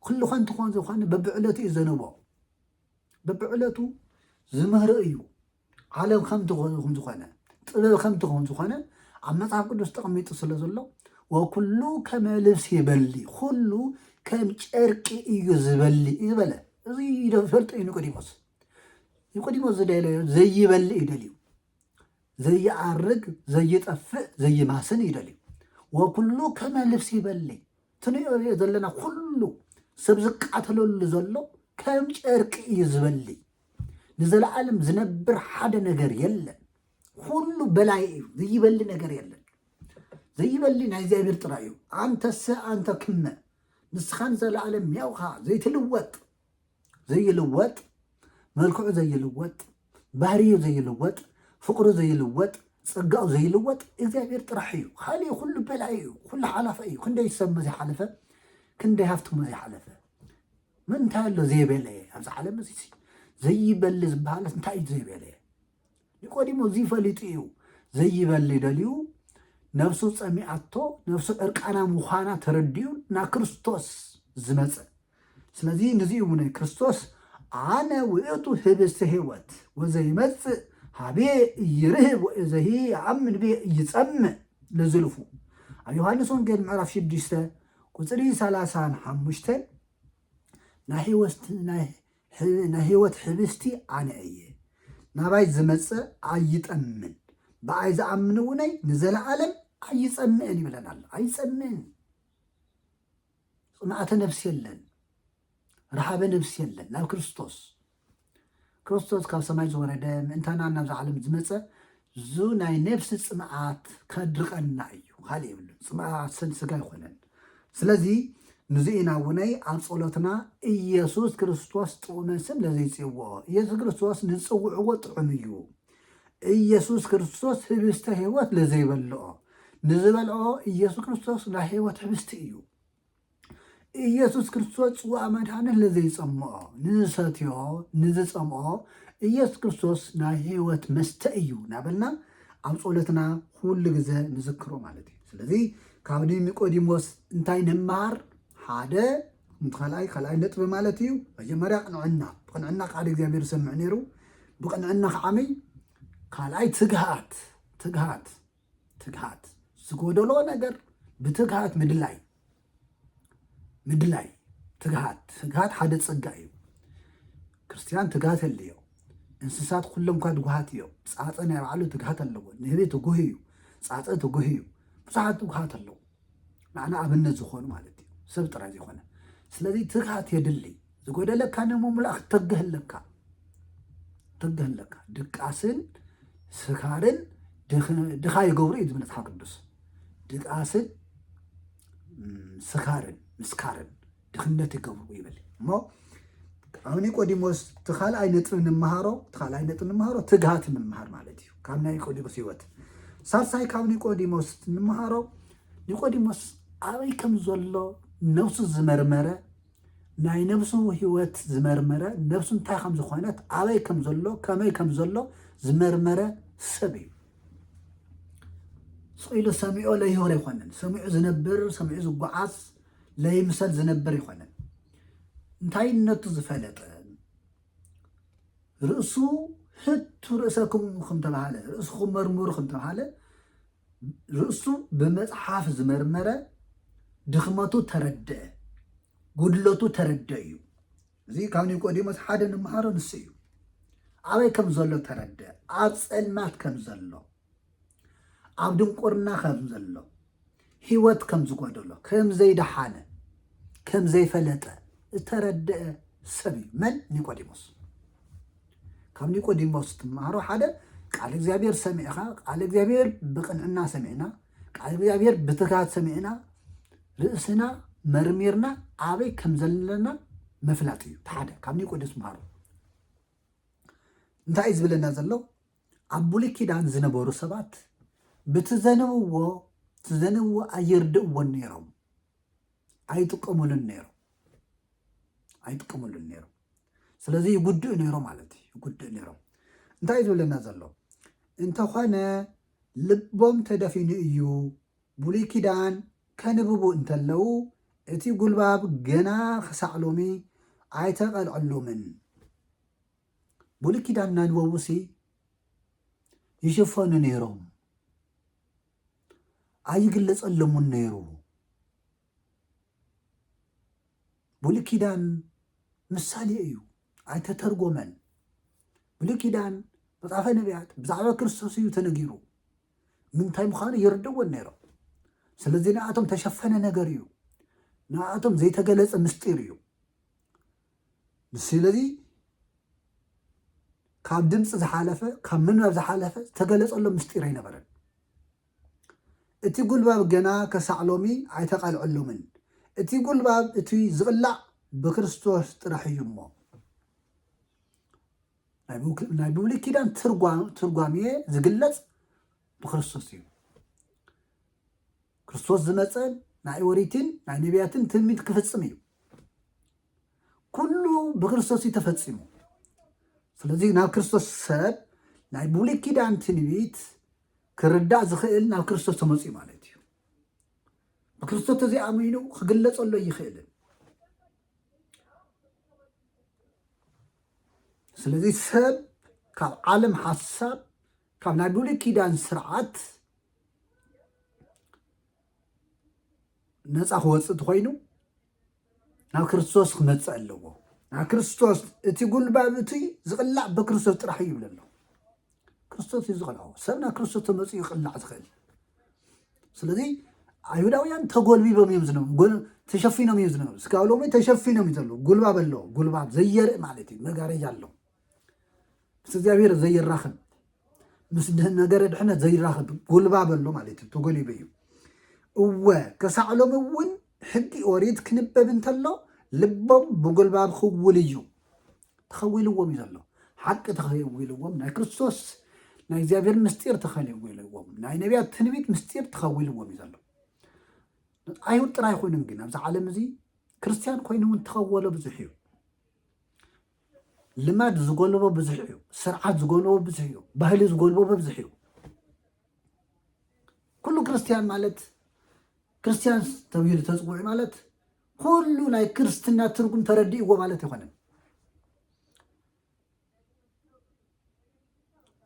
ኩሉ ኸንቲ ኾን ዝኾነ በብዕለቱ እዩ ዘንቦ በብዕለቱ ዝምህር እዩ ዓለም ከምቲ ዝኾነ ጥበብ ከምቲ ዝኾነ ኣብ መጽሓፍ ቅዱስ ተቐሚጡ ስለ ዘሎ ወኩሉ ከመ ልብሲ ይበሊ ኩሉ ከም ጨርቂ እዩ ዝበሊ ይበለ እዚ ይፈልጥ እዩ ኒቆዲሞስ ዝደለዮ ዘይበሊ ይደልዩ ዘይዓርግ ዘይጠፍእ ዘይማስን ይደልዩ ወኩሉ ከመ ልብሲ ይበሊ ትንሪኦ ዘለና ኩሉ ሰብ ዝቃተለሉ ዘሎ ከም ጨርቂ እዩ ዝበሊ ንዘለዓለም ዝነብር ሓደ ነገር የለን ኩሉ በላይ እዩ ዘይበሊ ነገር የለን ዘይበሊ ናይ እግዚኣብሔር ጥራይ እዩ አንተሰ አንተ ክመ ንስኻን ዘለዓለም ያውኻ ዘይልወጥ መልክዑ ዘይልወጥ ባህርዩ ዘይልወጥ ፍቅሩ ዘይልወጥ ፀጋኡ ዘይልወጥ እግዚኣብሔር ጥራሕ እዩ ካሊእ ኩሉ በላይ እዩ ኩሉ ሓላፈ እዩ ክንደይ ሰብ ዘይሓለፈ ክንደይ ሃፍቲ ዘይሓለፈ ምንታይ ኣሎ ዘይበለየ ኣብዚ ዓለም እዚ ዘይበሊ ዝበሃል እንታይ እዩ ዘይበለየ ኒቆዲሞስ ዝፈሊጡ እዩ ዘይበሊ ደልዩ ነፍሱ ፀሚኣቶ ነፍሱ ዕርቃና ምዃና ተረዲዩ ናብ ክርስቶስ ዝመፀ ስለዚ ነዚኡ እውን ክርስቶስ ኣነ ውእቱ ህብስተ ህይወት ወዘይመፅእ ሃቤ ይርህብ ወዘሂ ይኣምን ብየ ይፀምእ ለዝልፉ ኣብ ዮሃንስ ወንጌል ምዕራፍ 6 ቁፅሪ 35 ናይ ህይወት ህብስቲ ኣነ እየ ናባይ ዝመፅእ ኣይጠምን ብኣይ ዝኣምን እውነይ ንዘለዓለም ኣይፀምእን ይብለናል ኣይፀምእን ፅማዕተ ነፍሲ የለን ረሃበ ነፍሲ የለን ናብ ክርስቶስ ካብ ሰማይ ዝወረደ ምእንታና ናብዚ ዓለም ዝመፀ ዙ ናይ ነፍሲ ፅምዓት ከድርቐና እዩ ካሊእ የብሉ ፅምዓት ስጋ ይኮነን ስለዚ ንዚኢና እውነይ ኣብ ጸሎትና ኢየሱስ ክርስቶስ ጥዑመ ስም ለዘይፅውዖ ኢየሱስ ክርስቶስ ንፅውዕዎ ጥዑም እዩ ኢየሱስ ክርስቶስ ህብስተ ህይወት ለዘይበልዖ ንዝበልዖ ኢየሱስ ክርስቶስ ናይ ህይወት ህብስቲ እዩ ኢየሱስ ክርስቶስ ፅዋዕ መድሃኒት ለዘይፀምዖ ንዝሰትዮ ንዝፀምዖ ኢየሱስ ክርስቶስ ናይ ህይወት መስተ እዩ ናበልና ኣብ ጸሎትና ኩሉ ግዜ ንዝክሮ ማለት እዩ ስለዚ ካብ ኒቆዲሞስ እንታይ ንመሃር ሓደ ካልኣይ ነጥቢ ማለት እዩ መጀመርያ ቅንዕና ብቅንዕና ቃል እግዚኣብሔር ሰምዕ ነይሩ ብቅንዕና ከዓመይ ካልኣይ ትግሃት ዝጎደሎ ነገር ብትግሃት ምድላይ ትግሃት ሓደ ፀጋ እዩ ክርስቲያን ትግሃት ኣለዮ እንስሳት ኩሎም ኳ ትጉሃት እዮም ፃፀ ናይ ባዕሉ ትግሃት ኣለዎ ንህቢ ትጉህ እዩ ፃፀ ትጉህ እዩ ብዙሓት ትጉሃት ኣለዎ ንዓና ኣብነት ዝኾኑ ማለት እዩ ሰብ ጥራይ ዘይኮነ ስለዚ ትግሃት የድሊ ዝጎደለካ ንምምላእ ክትተግህ ኣለካ ድቃስን ስካርን ድኻ ይገብሩ እዩ ዝብል መጽሓፍ ቅዱስ ድቃስን ስካርን ምስካርን ድኽነት ይገብሩ ይብል እሞ ኣብ ኒቆዲሞስ ተኻልኣይ ነጥብ ንምሃሮ ትግሃት ንምሃር ማለት እዩ ካብ ናይ ኒቆዲሞስ ህይወት ሳልሳይ ካብ ኒቆዲሞስ ንምሃሮ ኒቆዲሞስ ኣበይ ከም ዘሎ ነፍሱ ዝመርመረ ናይ ነፍሱ ህይወት ዝመርመረ ነፍሱ እንታይ ከም ዝኾነት ኣበይ ከም ዘሎ ከመይ ከም ዘሎ ዝመርመረ ሰብ እዩ ስኢሉ ሰሚዑ ለይሁር ኣይኮነን ሰሚዑ ዝነብር ሰሚዑ ዝጓዓዝ ለይምሰል ዝነብር ይኮነን እንታይ ነቱ ዝፈለጠ ርእሱ ህቱ ርእሰኩም ከም ተባሃለ ርእስኩም መርምሩ ከም ተባሃለ ርእሱ ብመጽሓፍ ዝመርመረ ድኽመቱ ተረድአ ጉድለቱ ተረድአ እዩ እዚ ካብ ኒቆዲሞስ ሓደ ንምሃሮ ንሱ እዩ ኣበይ ከም ዘሎ ተረድአ ኣብ ፀልማት ከም ዘሎ ኣብ ድንቁርና ከም ዘሎ ህይወት ከም ዝጎደሎ ከም ዘይደሓነ ከም ዘይፈለጠ ዝተረድአ ሰብ እዩ መን ኒቆዲሞስ ካብ ኒቆዲሞስ ትምሃሮ ሓደ ቃል እግዚኣብሔር ሰሚዕኻ ቃል እግዚኣብሔር ብቅንዕና ሰሚዕና ቃል እግዚኣብሔር ብትግሃት ሰሚዕና ርእስና መርሚርና ኣበይ ከም ዘለና መፍላጥ እዩ ሓደ ካብ ኒቆዲሞስ ምሃሮ እንታይ እዩ ዝብለና ዘሎ ኣብ ብሉይ ኪዳን ዝነበሩ ሰባት ብትዘንብዎ ኣይርድእዎን ነይሮም ኣይጥቀሙሉን ነይሮም ስለዚ ይጉድኡ ነይሮም ማለት እዩ ይጉድኡ ነይሮም እንታይ ዝብለና ዘሎ እንተኾነ ልቦም ተደፊኑ እዩ ብሉይ ኪዳን ከንብቡ እንተለው እቲ ጉልባብ ገና ክሳዕ ሎሚ ኣይተቐልዐሎምን። ብሉይ ኪዳን እናንበቡሲ ይሽፈኑ ነይሮም፣ ኣይግለጸሎምን ነይሩ። ብሉይ ኪዳን ምሳሌ እዩ፣ ኣይተተርጎመን። ብሉይ ኪዳን መጽሓፈ ነቢያት ብዛዕባ ክርስቶስ እዩ ተነጊሩ፣ ምንታይ ምዃኑ ይርድዎን ነይሮም። ስለዚ ንኣቶም ተሸፈነ ነገር እዩ፣ ንኣቶም ዘይተገለጸ ምስጢር እዩ። ስለዚ ካብ ድምፂ ዝሓለፈ ካብ ምንባብ ዝሓለፈ ዝተገለጸሎ ምስጢር ኣይነበረን። እቲ ጉልባብ ገና ክሳዕ ሎሚ ኣይተቐልዐሎምን። እቲ ጉልባብ እቲ ዝቕላዕ ብክርስቶስ ጥራሕ እዩ እሞ ናይ ብሉይ ኪዳን ትርጓሜ ዝግለጽ ብክርስቶስ እዩ። ክርስቶስ ዝመፀን ናይ ኦሪትን ናይ ነቢያትን ትንቢት ክፍጽም እዩ። ኩሉ ብክርስቶስ እዩ ተፈጺሙ። ስለዚ ናብ ክርስቶስ ሰብ ናይ ብሉይ ኪዳን ትንቢት ክርዳእ ዝኽእል ናብ ክርስቶስ ተመፅኡ ማለት እዩ። ብክርስቶስ ተዘይኣሚኑ ክግለጸሎ ይኽእልን። ስለዚ ሰብ ካብ ዓለም ሓሳብ ካብ ናይ ብሉይ ኪዳን ስርዓት ነፃ ክወፅእ እንተኮይኑ ናብ ክርስቶስ ክመፅእ ኣለዎ። ናብ ክርስቶስ እቲ ጉልባብ እቲ ዝቕላዕ ብክርስቶስ ጥራሕ እዩ ይብለሎ። ክርስቶስ እዩ ዝቕልዖ። ሰብ ናብ ክርስቶስ ተመፅኡ ይቕላዕ ዝኽእል። ስለዚ ኣይሁዳውያን ተጎልቢቦም እዮም ዝነበሩ፣ ተሸፊኖም እዮም ዝነበሩ። እስካብ ሎሚ ተሸፊኖም እዩ ዘለዉ። ጉልባብ ኣለዎ፣ ጉልባብ ዘየርኢ ማለት እዩ። መጋረጃ ኣሎ፣ ምስ እግዚኣብሔር ዘይራኽብ፣ ምስ ነገረ ድሕነት ዘይራኽብ ጉልባብ ኣሎ ማለት እዩ። ተጎሊቡ እዩ እወ ክሳዕ ሎሚ እውን ሕጊ ኦሪት ክንበብ እንተሎ ልቦም ብጉልባብ ክውል እዩ ተኸዊልዎም እዩ ዘሎ። ሓቂ ተኸዊልዎም፣ ናይ ክርስቶስ ናይ እግዚኣብሔር ምስጢር ተኸዊልዎም፣ ናይ ነቢያት ትንቢት ምስጢር ተኸዊልዎም እዩ ዘሎ። ኣይሁድ ጥራይ ኮይኖም ግን ኣብዚ ዓለም እዚ ክርስቲያን ኮይኑ እውን ተኸወሎ ብዙሕ እዩ። ልማድ ዝጎልቦ ብዙሕ እዩ። ስርዓት ዝጎልቦ ብዙሕ እዩ። ባህሊ ዝጎልቦ ብዙሕ እዩ። ኩሉ ክርስቲያን ማለት ክርስቲያን ተባሂሉ ተፅውዒ ማለት ኩሉ ናይ ክርስትና ትርጉም ተረዲእዎ ማለት ይኮነን።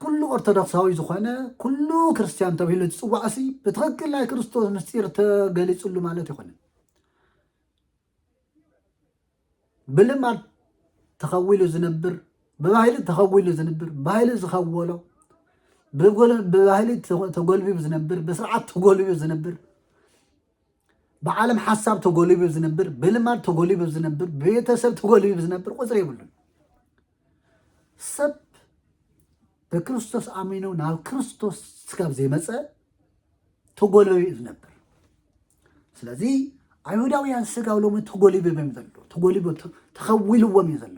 ኩሉ ኦርቶዶክሳዊ ዝኾነ ኩሉ ክርስቲያን ተባሂሉ ዝፅዋዕሲ ብትክክል ናይ ክርስቶስ ምስጢር ተገሊጹሉ ማለት ይኮነን። ብልማድ ተኸዊሉ ዝነብር፣ ብባህሊ ተኸዊሉ ዝነብር፣ ባህሊ ዝኸወሎ ብባህሊ ተጎልቢቡ ዝነብር፣ ብስርዓት ተጎልቢቡ ዝነብር፣ ብዓለም ሓሳብ ተጎልቢቡ ዝነብር፣ ብልማድ ተጎልቢቡ ዝነብር፣ ቤተሰብ ተጎልቢቡ ዝነብር ቁፅሪ የብሉን። ሰብ ብክርስቶስ ኣሚኑ ናብ ክርስቶስ ስካብ ዘይመፀ ተጎልቢቡ እዩ ዝነብር። ስለዚ ኣይሁዳውያን ስጋው ሎሚ ተጎልቢቦም እዮም ዘሎ፣ ተጎልቢቦ ተኸዊልዎም እዩ ዘሎ።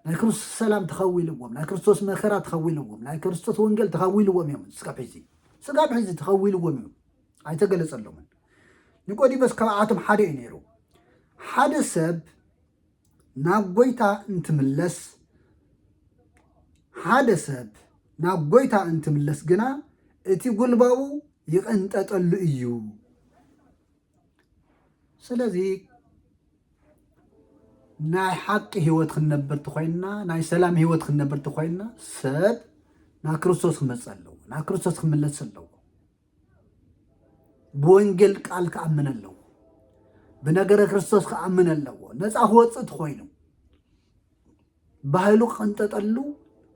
ናይ ክርስቶስ ሰላም ተኸዊልዎም፣ ናይ ክርስቶስ መከራ ተኸዊልዎም፣ ናይ ክርስቶስ ወንጌል ተኸዊልዎም እዮም። ስጋብ ሕዚ ተኸዊልዎም እዩ፣ ኣይተገለጸሎምን። ኒቆዲሞስ ካብኣቶም ሓደ እዩ ነይሩ። ሓደ ሰብ ናብ ጎይታ እንትምለስ ግና እቲ ጉልባቡ ይቕንጠጠሉ እዩ። ስለዚ ናይ ሓቂ ህይወት ክንነብር ተኮይንና፣ ናይ ሰላም ህይወት ክንነብር ተኮይንና ሰብ ናብ ክርስቶስ ክመፅእ ኣለዎ፣ ናብ ክርስቶስ ክምለስ ኣለዎ። ብወንጌል ቃል ክኣምን ኣለዎ፣ ብነገረ ክርስቶስ ክኣምን ኣለዎ። ነፃ ክወፅእ ተኮይኑ ባህሉ ክቕንጠጠሉ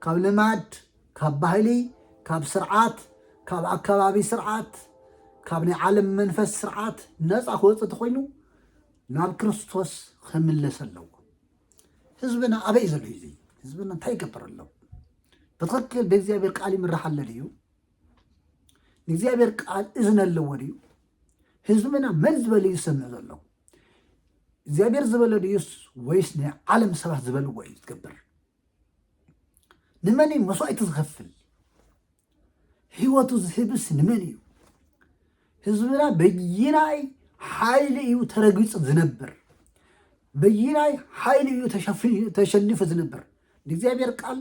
ካብ ልማድ፣ ካብ ባህሊ፣ ካብ ስርዓት፣ ካብ ኣከባቢ ስርዓት፣ ካብ ናይ ዓለም መንፈስ ስርዓት ነፃ ክወፅእ ተኮይኑ ናብ ክርስቶስ ክምለስ ኣለዎ። ህዝብና ኣበይ ዘሎ እዩ? ህዝብና እንታይ ይገብር ኣለዎ? ብትክክል ብእግዚኣብሔር ቃል ይምራሕ ኣሎ ድዩ? ንእግዚኣብሔር ቃል እዝነ ኣለዎ ድዩ? ህዝብና መን ዝበለ እዩ ዝሰምዕ ዘሎ? እግዚኣብሔር ዝበለ ድዩስ ወይስ ናይ ዓለም ሰባት ዝበልዎ እዩ ዝገብር? ንመን እዩ መስዋዕቲ ዝኸፍል? ህይወቱ ዝህብስ ንመን እዩ? ህዝብና በይናይ ሓይሊ እዩ ተረጊፁ ዝነብር? በይናይ ሓይሊ እዩ ተሸኒፉ ዝነብር? ንእግዚኣብሔር ቃል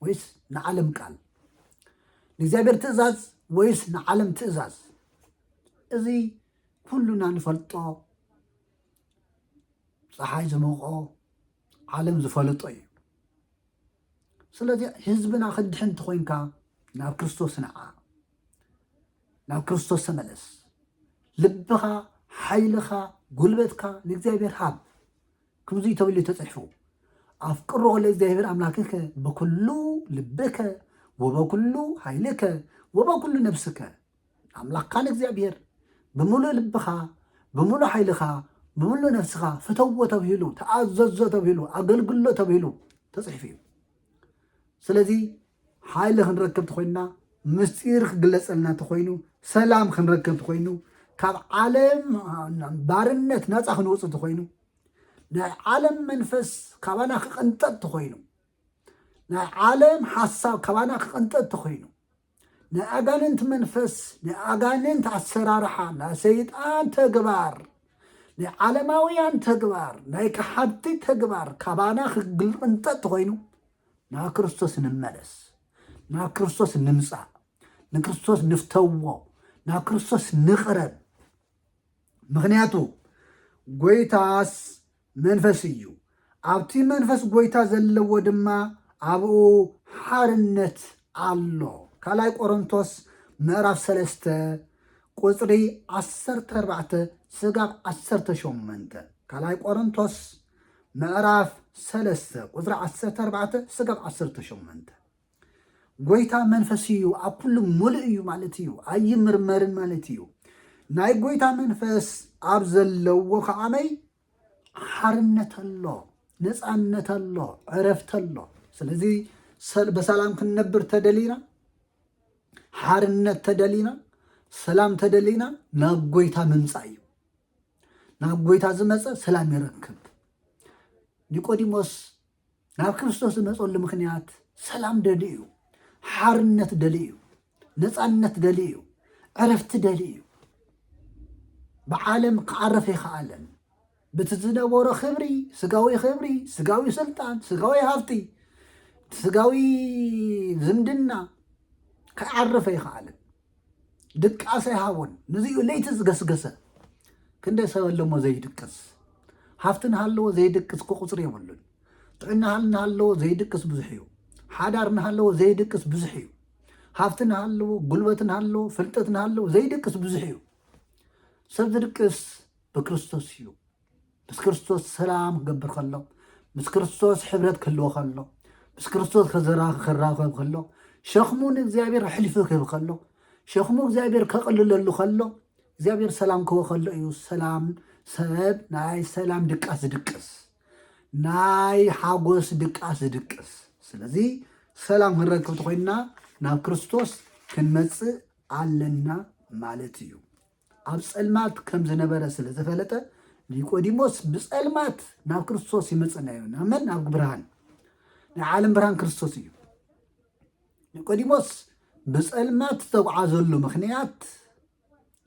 ወይስ ንዓለም ቃል? ንእግዚአብሔር ትእዛዝ ወይስ ንዓለም ትእዛዝ? እዚ ኩሉና ንፈልጦ ፀሓይ ዝሞቆ ዓለም ዝፈልጦ እዩ። ስለዚ ህዝብና ክድሕን እንተኮይንካ ናብ ክርስቶስ ንዓ፣ ናብ ክርስቶስ ተመለስ። ልብኻ ሓይልኻ ጉልበትካ ንእግዚአብሔር ሃብ። ከምዚ ተብሉ ተፅሒፉ ኣፍቅሮ ለእግዚአብሔር ኣምላክከ በኩሉ ልብከ ወበኩሉ ሓይልከ ወበኩሉ ነፍስከ። ኣምላክካ ንእግዚአብሔር ብምሉእ ልብኻ ብምሉእ ሓይልኻ ብምሉእ ነፍስኻ ፍተዎ ተባሂሉ ተኣዘዞ ተባሂሉ ኣገልግሎ ተባሂሉ ተፅሒፉ እዩ። ስለዚ ሓይሊ ክንረክብ ተኮይንና ምስጢር ክግለፀልና ተኮይኑ ሰላም ክንረክብ ተኮይኑ ካብ ዓለም ባርነት ነፃ ክንወፅእ ተኮይኑ ናይ ዓለም መንፈስ ካባና ክቕንጠጥ ተኮይኑ ናይ ዓለም ሓሳብ ካባና ክቕንጠጥ ተኮይኑ ናይ ኣጋንንት መንፈስ ናይ ኣጋንንት ኣሰራርሓ ናይ ሰይጣን ተግባር ናይ ዓለማውያን ተግባር ናይ ካሓቲ ተግባር ካባና ክቅንጠጥ ተኮይኑ ናብ ክርስቶስ ንመለስ፣ ናብ ክርስቶስ ንምፃእ፣ ንክርስቶስ ንፍተዎ፣ ናብ ክርስቶስ ንቕረብ። ምክንያቱ ጎይታስ መንፈስ እዩ። ኣብቲ መንፈስ ጎይታ ዘለዎ ድማ ኣብኡ ሓርነት ኣሎ። ካልኣይ ቆሮንቶስ ምዕራፍ 3 ቁፅሪ 14 ስጋብ 18። ካልኣይ ቆሮንቶስ ምዕራፍ 3 ቁፅሪ 14 ስጋብ 18። ጎይታ መንፈስ እዩ፣ ኣብ ኩሉ ሙሉእ እዩ ማለት እዩ፣ ኣይምርመርን ማለት እዩ። ናይ ጎይታ መንፈስ ኣብ ዘለዎ ከዓመይ ሓርነት ኣሎ፣ ነፃነት ኣሎ፣ ዕረፍቲ ኣሎ። ስለዚ በሰላም ክንነብር ተደሊና፣ ሓርነት ተደሊና፣ ሰላም ተደሊና ናብ ጎይታ ምምፃእ እዩ። ናብ ጎይታ ዝመፀ ሰላም ይረክብ። ኒቆዲሞስ ናብ ክርስቶስ ዝመፀሉ ምክንያት ሰላም ደሊ እዩ፣ ሓርነት ደሊ እዩ፣ ነፃነት ደሊ እዩ፣ ዕረፍቲ ደሊ እዩ። ብዓለም ክዓረፈ ይከኣለን። በቲ ዝነበሮ ክብሪ፣ ስጋዊ ክብሪ፣ ስጋዊ ስልጣን፣ ስጋዊ ሃብቲ፣ ስጋዊ ዝምድና ክዓረፈ ይከኣለን። ድቃሰ ይሃቦን ንዚኡ ለይቲ ዝገስገሰ ክንደይ ሰብ ኣለሞ ዘይድቅስ። ሃፍቲ ንሃለዎ ዘይድቅስ ቁፅሪ የብሉን። ጥዕና ንሃለዎ ዘይድቅስ ብዙሕ እዩ። ሓዳር ንሃለዎ ዘይድቅስ ብዙሕ እዩ። ሃፍቲ ንሃለዎ፣ ጉልበት ንሃለዎ፣ ፍልጠት ንሃለዎ ዘይድቅስ ብዙሕ እዩ። ሰብ ዝድቅስ ብክርስቶስ እዩ። ምስ ክርስቶስ ሰላም ክገብር ከሎ፣ ምስ ክርስቶስ ሕብረት ክህልዎ ከሎ፣ ምስ ክርስቶስ ክራኸብ ከሎ፣ ሸኽሙ ንእግዚአብሔር ሕሊፉ ክህብ ከሎ፣ ሸኽሙ እግዚአብሔር ከቕልለሉ ከሎ እግዚአብሔር ሰላም ክህቦ ከሎ እዩ። ሰላም ሰብ ናይ ሰላም ድቃስ ዝድቅስ፣ ናይ ሓጎስ ድቃስ ዝድቅስ። ስለዚ ሰላም ክንረክብ ተኮይንና ናብ ክርስቶስ ክንመፅእ ኣለና ማለት እዩ። ኣብ ፀልማት ከም ዝነበረ ስለ ዘፈለጠ ኒቆዲሞስ ብፀልማት ናብ ክርስቶስ ይመፅና እዩ። ናመን ናብ ብርሃን፣ ናይ ዓለም ብርሃን ክርስቶስ እዩ። ኒቆዲሞስ ብፀልማት ዝተጓዓዘሉ ምክንያት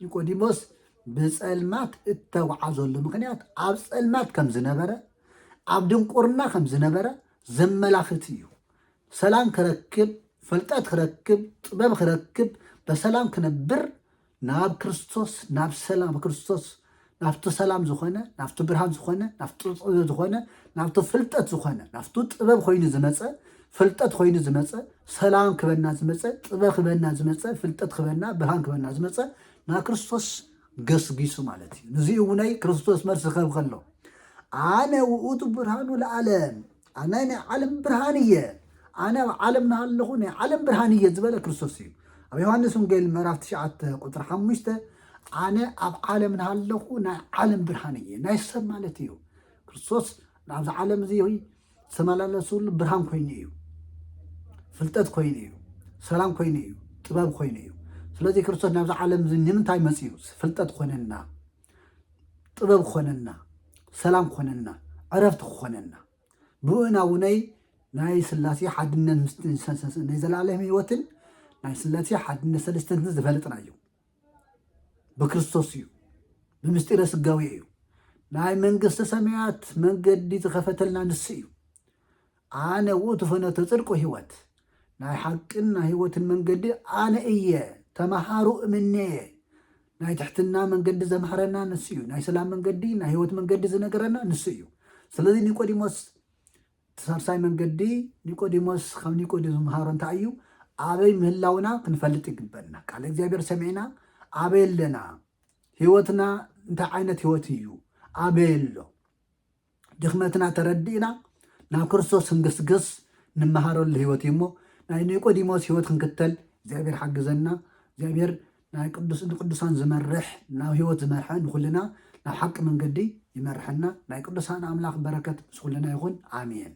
ኒቆዲሞስ ብፀልማት እተጓዓዘሉ ምክንያት ኣብ ፀልማት ከም ዝነበረ፣ ኣብ ድንቁርና ከም ዝነበረ ዘመላኽት እዩ። ሰላም ክረክብ፣ ፍልጠት ክረክብ፣ ጥበብ ክረክብ፣ በሰላም ክነብር ናብ ክርስቶስ፣ ናብ ሰላም ክርስቶስ፣ ናብቲ ሰላም ዝኾነ፣ ናብቲ ብርሃን ዝኾነ፣ ናብቲ ጥበብ ዝኾነ፣ ናብቲ ፍልጠት ዝኾነ፣ ናብቲ ጥበብ ኮይኑ ዝመፀ፣ ፍልጠት ኮይኑ ዝመፀ፣ ሰላም ክበና ዝመፀ፣ ጥበብ ክበና ዝመፀ፣ ፍልጠት ክበና፣ ብርሃን ክበና ዝመፀ ናብ ክርስቶስ ገስጊሱ ማለት እዩ። ነዚኡ እውነይ ክርስቶስ መልሲ ክህብ ከሎ ኣነ ውእቱ ብርሃኑ ለዓለም፣ ኣነ ናይ ዓለም ብርሃን እየ፣ ኣነ ኣብ ዓለም ናሃለኹ ናይ ዓለም ብርሃን እየ ዝበለ ክርስቶስ እዩ። ኣብ ዮሃንስ ወንጌል ምዕራፍ 9 ቁጥሪ 5 ኣነ ኣብ ዓለም ናሃለኹ ናይ ዓለም ብርሃን እየ፣ ናይ ሰብ ማለት እዩ። ክርስቶስ ናብዚ ዓለም እዚ ዝተመላለሰሉ ብርሃን ኮይኑ እዩ፣ ፍልጠት ኮይኑ እዩ፣ ሰላም ኮይኑ እዩ፣ ጥበብ ኮይኑ እዩ። ስለዚ ክርስቶስ ናብዚ ዓለም እዚ ንምንታይ መፅኡ? ፍልጠት ኮነና፣ ጥበብ ኮነና፣ ሰላም ኮነና፣ ዕረፍቲ ክኾነና፣ ብኡና እውነይ ናይ ስላሴ ሓድነት ናይ ዘላለም ህይወትን ናይ ስላሴ ሓድነት ሰለስተነትን ዝፈልጥና እዩ። ብክርስቶስ እዩ፣ ብምስጢረ ስጋዊ እዩ። ናይ መንግስቲ ሰማያት መንገዲ ዝኸፈተልና ንሱ እዩ። ኣነ ውእቱ ፍኖተ ጽድቂ ህይወት፣ ናይ ሓቅን ናይ ህይወትን መንገዲ ኣነ እየ ተማሃሩ እምኔ ናይ ትሕትና መንገዲ ዘምሃረና ንሱ እዩ ናይ ሰላም መንገዲ ናይ ህይወት መንገዲ ዝነገረና ንሱ እዩ ስለዚ ኒቆዲሞስ ተሳርሳይ መንገዲ ኒቆዲሞስ ካብ ኒቆዲሞስ ዝምሃሮ እንታይ እዩ ኣበይ ምህላውና ክንፈልጥ ይግበና ቃል እግዚአብሔር ሰሚዕና ኣበይ ኣለና ህይወትና እንታይ ዓይነት ህይወት እዩ ኣበይ ኣሎ ድኽመትና ተረዲእና ናብ ክርስቶስ ክንግስግስ ንመሃረሉ ህይወት እዩ እሞ ናይ ኒቆዲሞስ ህይወት ክንክተል እግዚአብሔር ሓግዘና እግዚአብሔር ናይ ቅዱሳን ዝመርሕ ናብ ህይወት ዝመርሐ ንኩልና ናብ ሓቂ መንገዲ ይመርሐና ናይ ቅዱሳን ኣምላኽ በረከት ምስ ኩልና ይኹን ኣሜን